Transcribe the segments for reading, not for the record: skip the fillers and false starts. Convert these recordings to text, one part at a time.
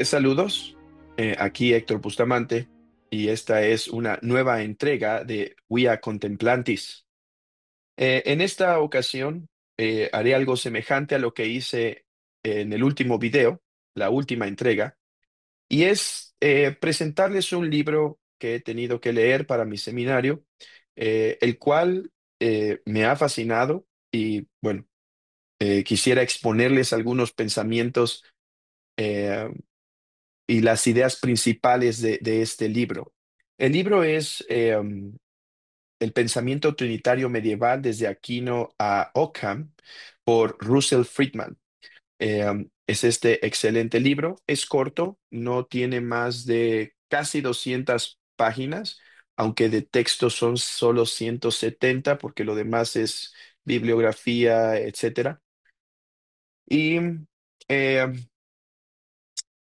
Saludos, aquí Héctor Bustamante y esta es una nueva entrega de Via Contemplantis. En esta ocasión haré algo semejante a lo que hice en el último video, la última entrega, y es presentarles un libro que he tenido que leer para mi seminario, el cual me ha fascinado y bueno, quisiera exponerles algunos pensamientos eh, y las ideas principales de este libro. El libro es El pensamiento trinitario medieval desde Aquino a Ockham por Russell Friedman. Es este excelente libro, es corto, no tiene más de casi 200 páginas, aunque de texto son solo 170 porque lo demás es bibliografía, etcétera. Y eh,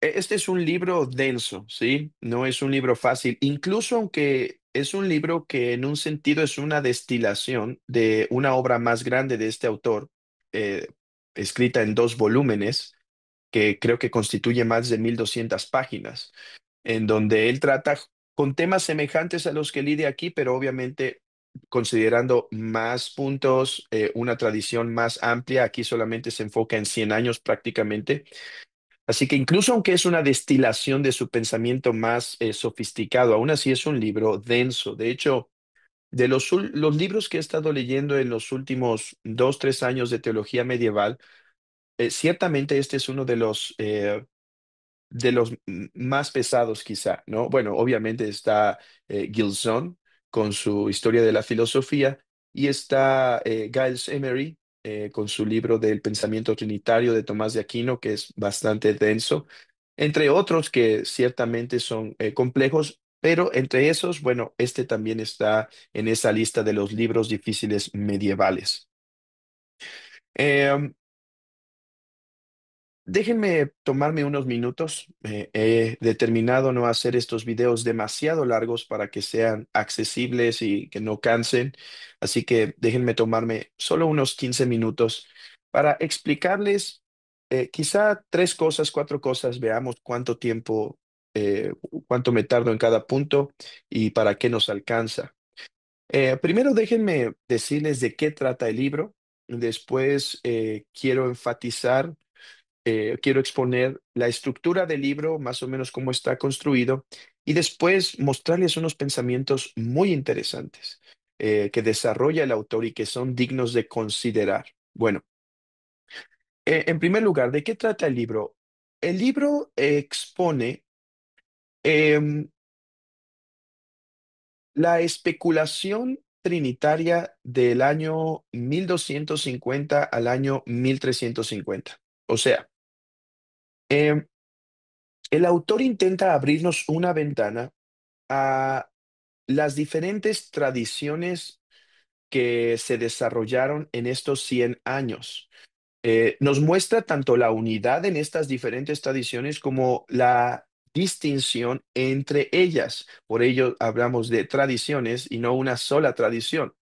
este es un libro denso, ¿sí? No es un libro fácil, incluso aunque es un libro que en un sentido es una destilación de una obra más grande de este autor, eh, escrita en dos volúmenes, que creo que constituye más de 1200 páginas, en donde él trata con temas semejantes a los que lidia aquí, pero obviamente considerando más puntos, una tradición más amplia. Aquí solamente se enfoca en 100 años prácticamente. Así que incluso aunque es una destilación de su pensamiento más sofisticado, aún así es un libro denso. De hecho, de los libros que he estado leyendo en los últimos 2, 3 años de teología medieval, ciertamente este es uno de los más pesados quizá, ¿no? Bueno, obviamente está Gilson con su Historia de la Filosofía y está Giles Emery con su libro del Pensamiento Trinitario de Tomás de Aquino, que es bastante denso, entre otros que ciertamente son complejos, pero entre esos, bueno, este también está en esa lista de los libros difíciles medievales. Eh, Déjenme tomarme unos minutos. He determinado no hacer estos videos demasiado largos para que sean accesibles y que no cansen. Así que déjenme tomarme solo unos 15 minutos para explicarles quizá tres cosas, cuatro cosas. Veamos cuánto tiempo, cuánto me tardo en cada punto y para qué nos alcanza. Primero déjenme decirles de qué trata el libro. Después quiero enfatizar, quiero exponer la estructura del libro, más o menos cómo está construido, y después mostrarles unos pensamientos muy interesantes que desarrolla el autor y que son dignos de considerar. Bueno, en primer lugar, ¿de qué trata el libro? El libro expone em, la especulación trinitaria del año 1250 al año 1350. O sea, em, el autor intenta abrirnos una ventana a las diferentes tradiciones que se desarrollaron en estos 100 años. Nos muestra tanto la unidad en estas diferentes tradiciones como la distinción entre ellas. Por ello hablamos de tradiciones y no una sola tradición.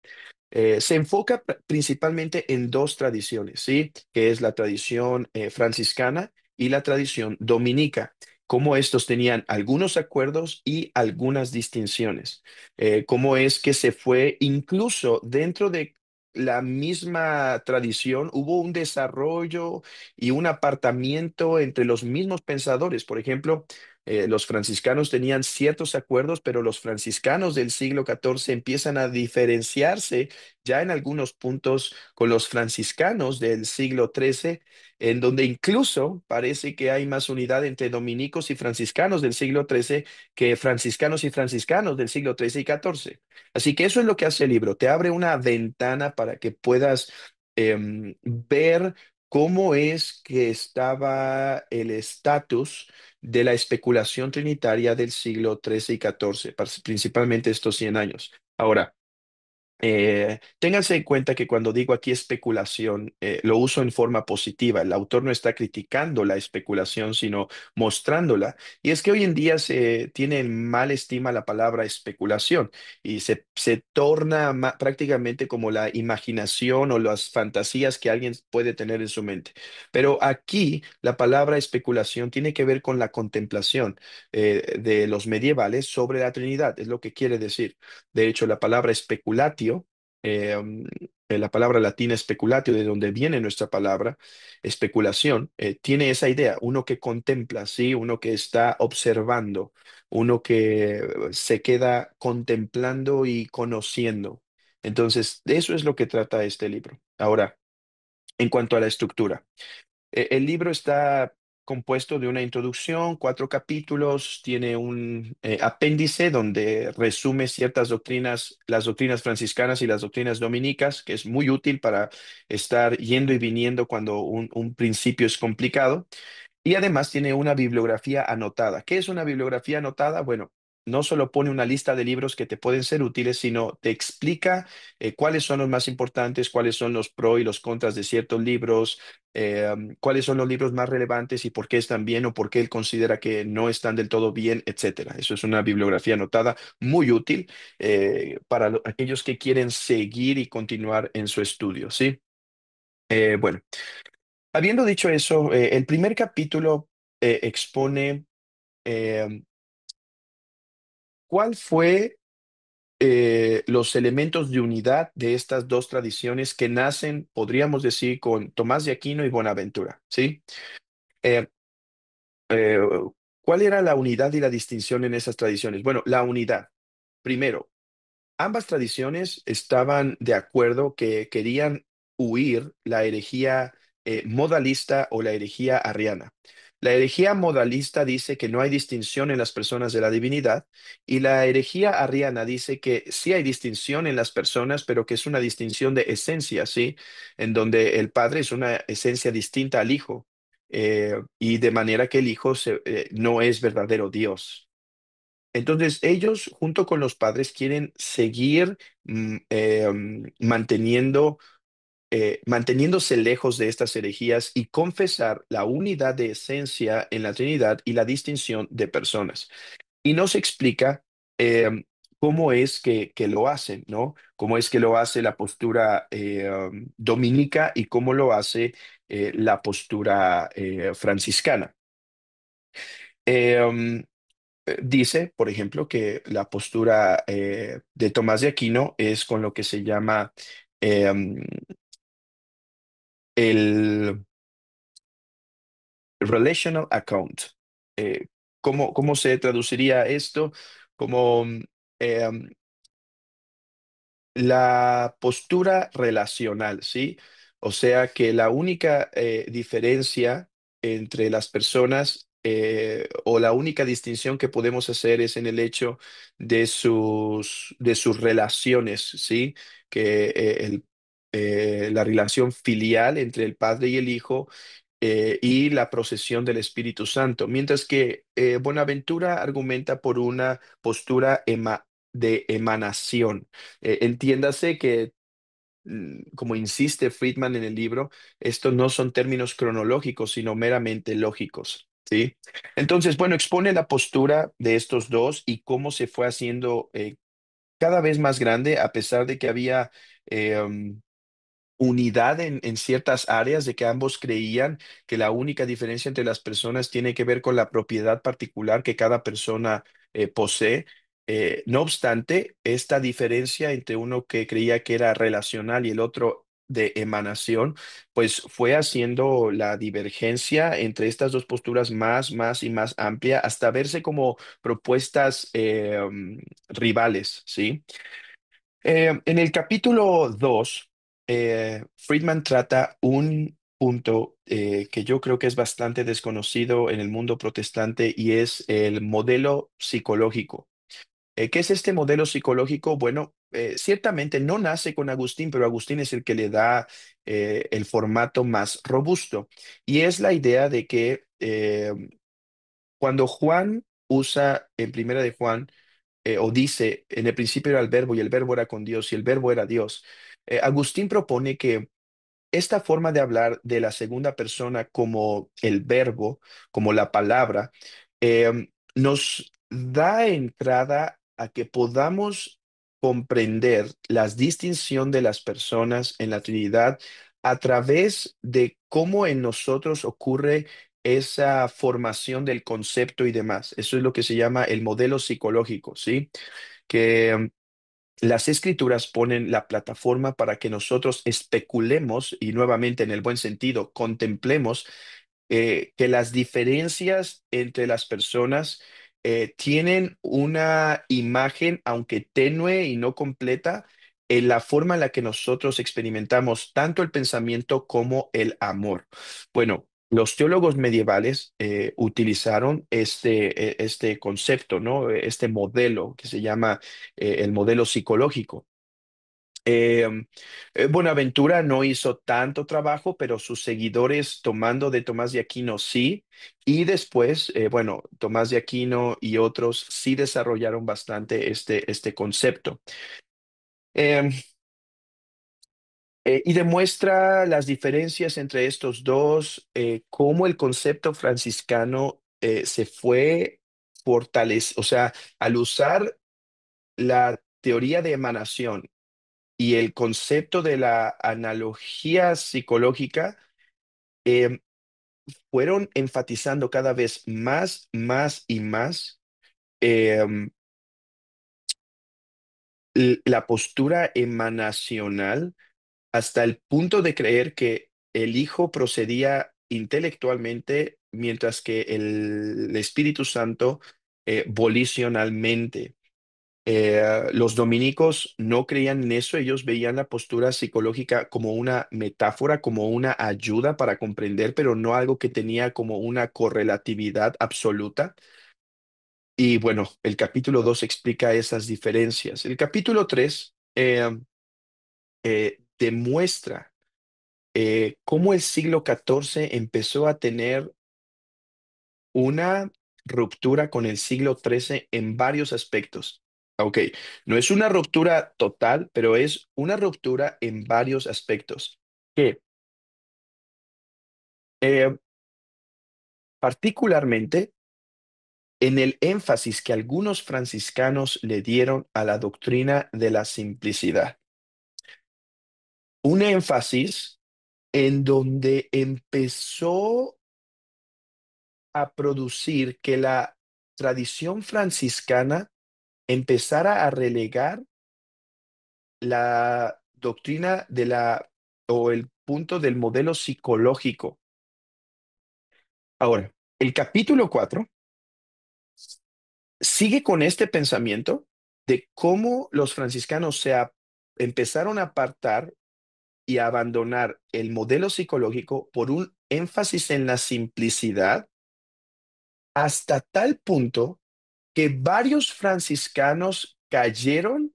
Se enfoca principalmente en dos tradiciones, ¿sí? Que es la tradición franciscana y la tradición dominica. Cómo estos tenían algunos acuerdos y algunas distinciones. Cómo es que se fue incluso dentro de la misma tradición, hubo un desarrollo y un apartamiento entre los mismos pensadores. Por ejemplo, los franciscanos tenían ciertos acuerdos, pero los franciscanos del siglo XIV empiezan a diferenciarse ya en algunos puntos con los franciscanos del siglo XIII, en donde incluso parece que hay más unidad entre dominicos y franciscanos del siglo XIII que franciscanos y franciscanos del siglo XIII y XIV. Así que eso es lo que hace el libro, te abre una ventana para que puedas ver cómo es que estaba el estatus de la especulación trinitaria del siglo XIII y XIV, principalmente estos 100 años. Ahora, Ténganse en cuenta que cuando digo aquí especulación, lo uso en forma positiva. El autor no está criticando la especulación, sino mostrándola. Y es que hoy en día se tiene en mal estima la palabra especulación y se torna prácticamente como la imaginación o las fantasías que alguien puede tener en su mente. Pero aquí la palabra especulación tiene que ver con la contemplación de los medievales sobre la Trinidad, es lo que quiere decir. De hecho, la palabra especulatio, la palabra latina especulatio, de donde viene nuestra palabra especulación, tiene esa idea, uno que contempla, ¿sí? Uno que está observando, uno que se queda contemplando y conociendo. Entonces, de eso es lo que trata este libro. Ahora, en cuanto a la estructura. El libro está compuesto de una introducción, 4 capítulos, tiene un apéndice donde resume ciertas doctrinas, las doctrinas franciscanas y las doctrinas dominicas, que es muy útil para estar yendo y viniendo cuando un principio es complicado. Y además tiene una bibliografía anotada. ¿Qué es una bibliografía anotada? Bueno, no solo pone una lista de libros que te pueden ser útiles, sino te explica cuáles son los más importantes, cuáles son los pros y los contras de ciertos libros, cuáles son los libros más relevantes y por qué están bien o por qué él considera que no están del todo bien, etcétera. Eso es una bibliografía anotada muy útil para aquellos que quieren seguir y continuar en su estudio, ¿sí? Bueno. Habiendo dicho eso, el primer capítulo expone eh, cuál fue los elementos de unidad de estas dos tradiciones que nacen, podríamos decir, con Tomás de Aquino y Bonaventura, ¿sí? Eh, eh, ¿Cuál era la unidad y la distinción en esas tradiciones? Bueno, la unidad. Primero, ambas tradiciones estaban de acuerdo que querían huir la herejía modalista o la herejía arriana. La herejía modalista dice que no hay distinción en las personas de la divinidad y la herejía arriana dice que sí hay distinción en las personas, pero que es una distinción de esencia, ¿sí? En donde el Padre es una esencia distinta al Hijo y de manera que el Hijo no es verdadero Dios. Entonces, ellos, junto con los padres, quieren seguir manteniéndose lejos de estas herejías y confesar la unidad de esencia en la Trinidad y la distinción de personas. Y nos explica cómo es que lo hacen, ¿no? Cómo es que lo hace la postura dominica y cómo lo hace la postura franciscana. Eh, Dice, por ejemplo, que la postura de Tomás de Aquino es con lo que se llama eh, el relational account. Eh, ¿cómo se traduciría esto? Como eh, la postura relacional, ¿sí? O sea que la única diferencia entre las personas o la única distinción que podemos hacer es en el hecho de sus relaciones, ¿sí? Que la relación filial entre el padre y el hijo y la procesión del Espíritu Santo, mientras que Bonaventura argumenta por una postura de emanación. Entiéndase que, como insiste Friedman en el libro, estos no son términos cronológicos, sino meramente lógicos, ¿sí? Entonces, bueno, expone la postura de estos dos y cómo se fue haciendo cada vez más grande, a pesar de que había unidad en ciertas áreas, de que ambos creían que la única diferencia entre las personas tiene que ver con la propiedad particular que cada persona posee. No obstante, esta diferencia entre uno que creía que era relacional y el otro de emanación, pues fue haciendo la divergencia entre estas dos posturas más y más amplia hasta verse como propuestas rivales, ¿sí? En el capítulo 2, Friedman trata un punto que yo creo que es bastante desconocido en el mundo protestante y es el modelo psicológico. ¿Qué es este modelo psicológico? Bueno, ciertamente no nace con Agustín, pero Agustín es el que le da el formato más robusto. Y es la idea de que cuando Juan usa en Primera de Juan, o dice, en el principio era el verbo y el verbo era con Dios y el verbo era Dios. Agustín propone que esta forma de hablar de la segunda persona como el verbo, como la palabra, nos da entrada a que podamos comprender la distinción de las personas en la Trinidad a través de cómo en nosotros ocurre esa formación del concepto y demás. Eso es lo que se llama el modelo psicológico, ¿sí? Que las escrituras ponen la plataforma para que nosotros especulemos y nuevamente en el buen sentido, contemplemos que las diferencias entre las personas tienen una imagen, aunque tenue y no completa, en la forma en la que nosotros experimentamos tanto el pensamiento como el amor. Bueno. Los teólogos medievales utilizaron este concepto, ¿no? Este modelo que se llama el modelo psicológico. Eh, Buenaventura no hizo tanto trabajo, pero sus seguidores tomando de Tomás de Aquino sí, y después, bueno, Tomás de Aquino y otros sí desarrollaron bastante este concepto. Eh, y demuestra las diferencias entre estos dos, cómo el concepto franciscano se fue fortaleciendo, o sea, al usar la teoría de emanación y el concepto de la analogía psicológica eh, fueron enfatizando cada vez más, más y más eh, la postura emanacional hasta el punto de creer que el Hijo procedía intelectualmente mientras que el Espíritu Santo volicionalmente. Los dominicos no creían en eso, ellos veían la postura psicológica como una metáfora, como una ayuda para comprender, pero no algo que tenía como una correlatividad absoluta. Y bueno, el capítulo 2 explica esas diferencias. El capítulo 3 demuestra cómo el siglo XIV empezó a tener una ruptura con el siglo XIII en varios aspectos. Ok, no es una ruptura total, pero es una ruptura en varios aspectos. Que eh, particularmente en el énfasis que algunos franciscanos le dieron a la doctrina de la simplicidad. Un énfasis en donde empezó a producir que la tradición franciscana empezara a relegar la doctrina de la o el punto del modelo psicológico. Ahora, el capítulo 4 sigue con este pensamiento de cómo los franciscanos empezaron a apartar y a abandonar el modelo psicológico por un énfasis en la simplicidad hasta tal punto que varios franciscanos cayeron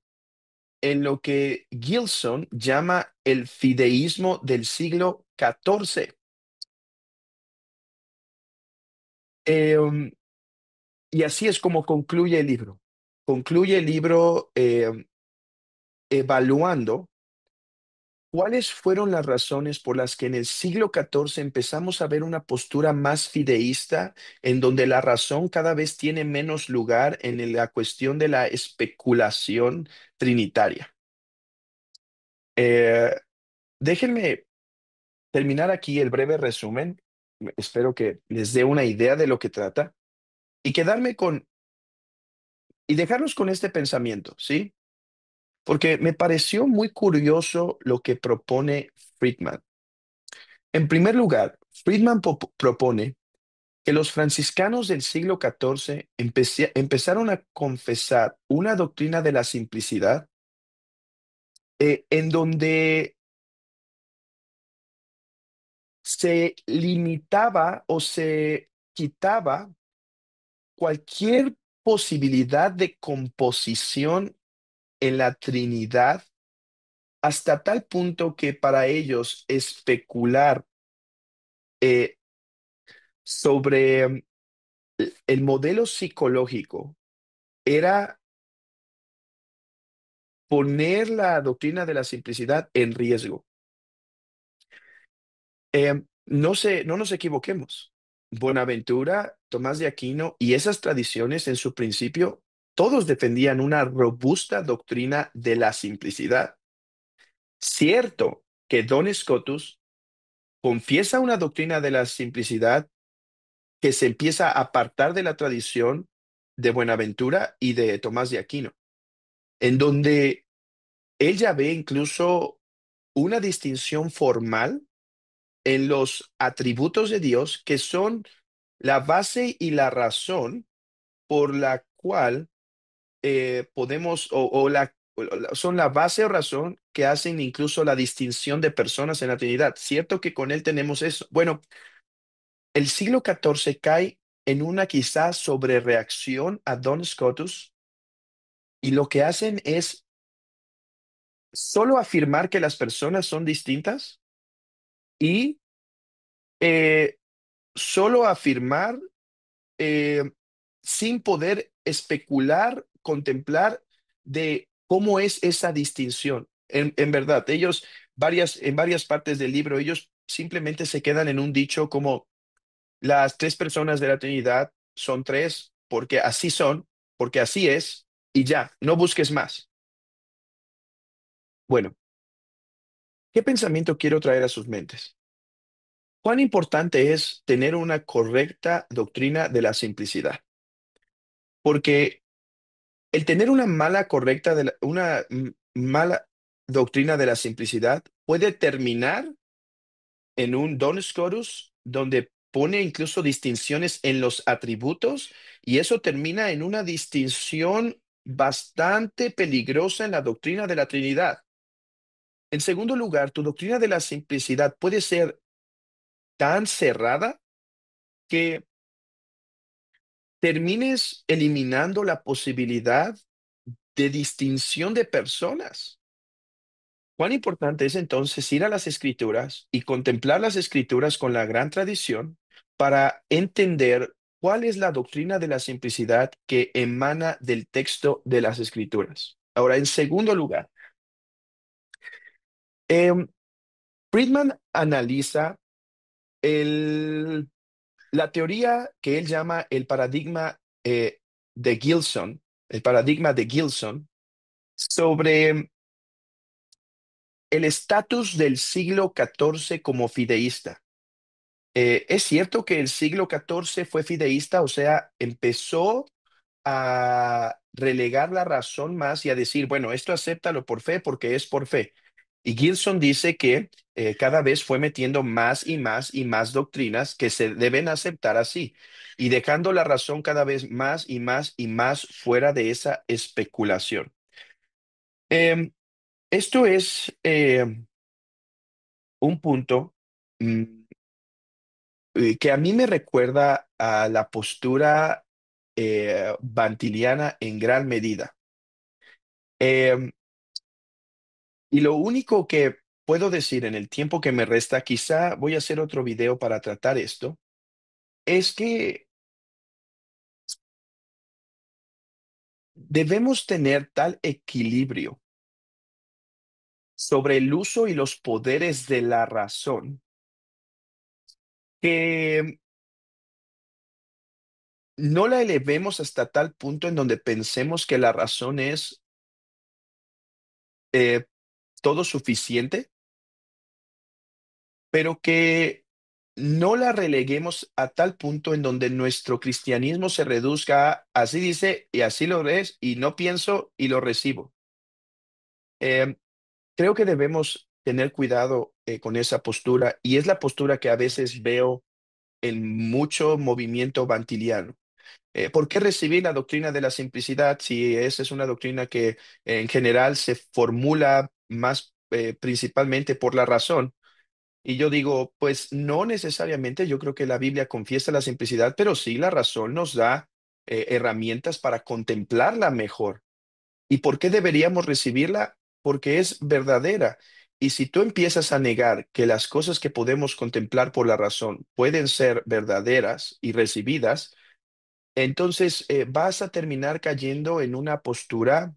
en lo que Gilson llama el fideísmo del siglo XIV. Eh, y así es como concluye el libro. Concluye el libro evaluando cuáles fueron las razones por las que en el siglo XIV empezamos a ver una postura más fideísta, en donde la razón cada vez tiene menos lugar en la cuestión de la especulación trinitaria. Eh, Déjenme terminar aquí el breve resumen. Espero que les dé una idea de lo que trata y quedarme con y dejarlos con este pensamiento, ¿sí? Porque me pareció muy curioso lo que propone Friedman. En primer lugar, Friedman propone que los franciscanos del siglo XIV empezaron a confesar una doctrina de la simplicidad en donde se limitaba o se quitaba cualquier posibilidad de composición en la Trinidad hasta tal punto que para ellos especular eh, sobre el modelo psicológico era poner la doctrina de la simplicidad en riesgo. No nos equivoquemos. Buenaventura, Tomás de Aquino y esas tradiciones en su principio, todos defendían una robusta doctrina de la simplicidad. Cierto que Don Scotus confiesa una doctrina de la simplicidad que se empieza a apartar de la tradición de Buenaventura y de Tomás de Aquino, en donde él ya ve incluso una distinción formal en los atributos de Dios que son la base y la razón por la cual podemos, son la base o razón que hacen incluso la distinción de personas en la Trinidad. Cierto que con él tenemos eso. Bueno, el siglo XIV cae en una quizás sobrereacción a Don Scotus y lo que hacen es solo afirmar que las personas son distintas y eh, solo afirmar eh, sin poder especular, contemplar de cómo es esa distinción. En verdad, en varias partes del libro, ellos simplemente se quedan en un dicho como las tres personas de la Trinidad son tres porque así es, y ya, no busques más. Bueno, ¿qué pensamiento quiero traer a sus mentes? ¿Cuán importante es tener una correcta doctrina de la simplicidad? Porque el tener una mala doctrina de la simplicidad puede terminar en un Don Scotus donde pone incluso distinciones en los atributos y eso termina en una distinción bastante peligrosa en la doctrina de la Trinidad. En segundo lugar, tu doctrina de la simplicidad puede ser tan cerrada que termines eliminando la posibilidad de distinción de personas. ¿Cuán importante es entonces ir a las escrituras y contemplar las escrituras con la gran tradición para entender cuál es la doctrina de la simplicidad que emana del texto de las escrituras? Ahora, en segundo lugar, em, Friedman analiza el- la teoría que él llama el paradigma de Gilson, el paradigma de Gilson sobre el estatus del siglo XIV como fideísta. Es cierto que el siglo XIV fue fideísta, o sea, empezó a relegar la razón más y a decir, bueno, esto acéptalo por fe porque es por fe. Y Gilson dice que cada vez fue metiendo más y más y más doctrinas que se deben aceptar así y dejando la razón cada vez más y más y más fuera de esa especulación. Em, Esto es un punto mm, que a mí me recuerda a la postura bantiliana en gran medida. Eh, y lo único que puedo decir en el tiempo que me resta, quizá voy a hacer otro video para tratar esto, es que debemos tener tal equilibrio sobre el uso y los poderes de la razón que no la elevemos hasta tal punto en donde pensemos que la razón es eh, todo suficiente, pero que no la releguemos a tal punto en donde nuestro cristianismo se reduzca a así dice y así lo es y no pienso y lo recibo. Eh, Creo que debemos tener cuidado con esa postura y es la postura que a veces veo en mucho movimiento bantiliano. ¿Por qué recibir la doctrina de la simplicidad si esa es una doctrina que en general se formula más principalmente por la razón? Y yo digo, pues no necesariamente, yo creo que la Biblia confiesa la simplicidad, pero sí la razón nos da herramientas para contemplarla mejor. ¿Y por qué deberíamos recibirla? Porque es verdadera. Y si tú empiezas a negar que las cosas que podemos contemplar por la razón pueden ser verdaderas y recibidas, entonces vas a terminar cayendo en una postura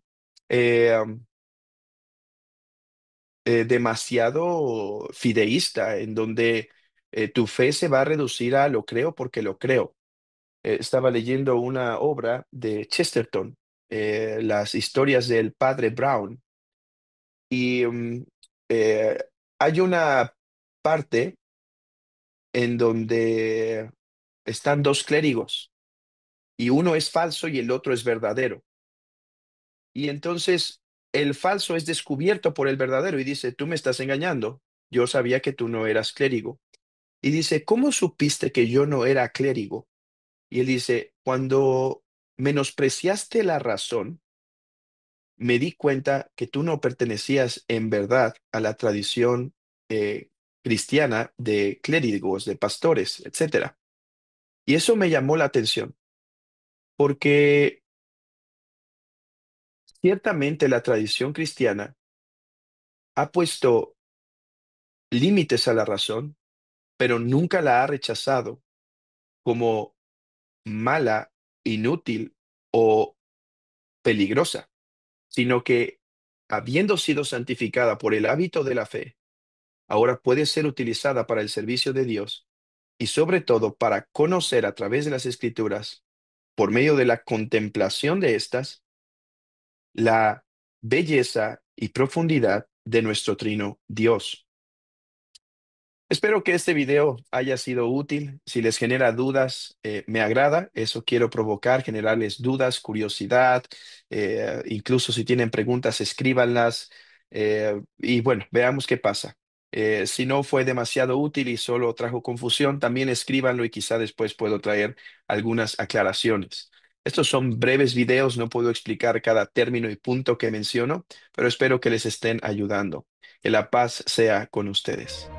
demasiado fideísta, en donde tu fe se va a reducir a lo creo porque lo creo. Estaba leyendo una obra de Chesterton, las historias del padre Brown, y eh, hay una parte en donde están dos clérigos y uno es falso y el otro es verdadero. Y entonces el falso es descubierto por el verdadero y dice, tú me estás engañando, yo sabía que tú no eras clérigo. Y dice, ¿cómo supiste que yo no era clérigo? Y él dice, cuando menospreciaste la razón, me di cuenta que tú no pertenecías en verdad a la tradición cristiana de clérigos, de pastores, etcétera. Y eso me llamó la atención, porque ciertamente la tradición cristiana ha puesto límites a la razón, pero nunca la ha rechazado como mala, inútil o peligrosa, sino que, habiendo sido santificada por el hábito de la fe, ahora puede ser utilizada para el servicio de Dios y sobre todo para conocer a través de las Escrituras, por medio de la contemplación de estas, la belleza y profundidad de nuestro trino Dios. Espero que este video haya sido útil. Si les genera dudas, me agrada. Eso quiero provocar, generarles dudas, curiosidad. Incluso si tienen preguntas, escríbanlas. Y bueno, veamos qué pasa. Si no fue demasiado útil y solo trajo confusión, también escríbanlo y quizá después puedo traer algunas aclaraciones. Estos son breves videos, no puedo explicar cada término y punto que menciono, pero espero que les estén ayudando. Que la paz sea con ustedes.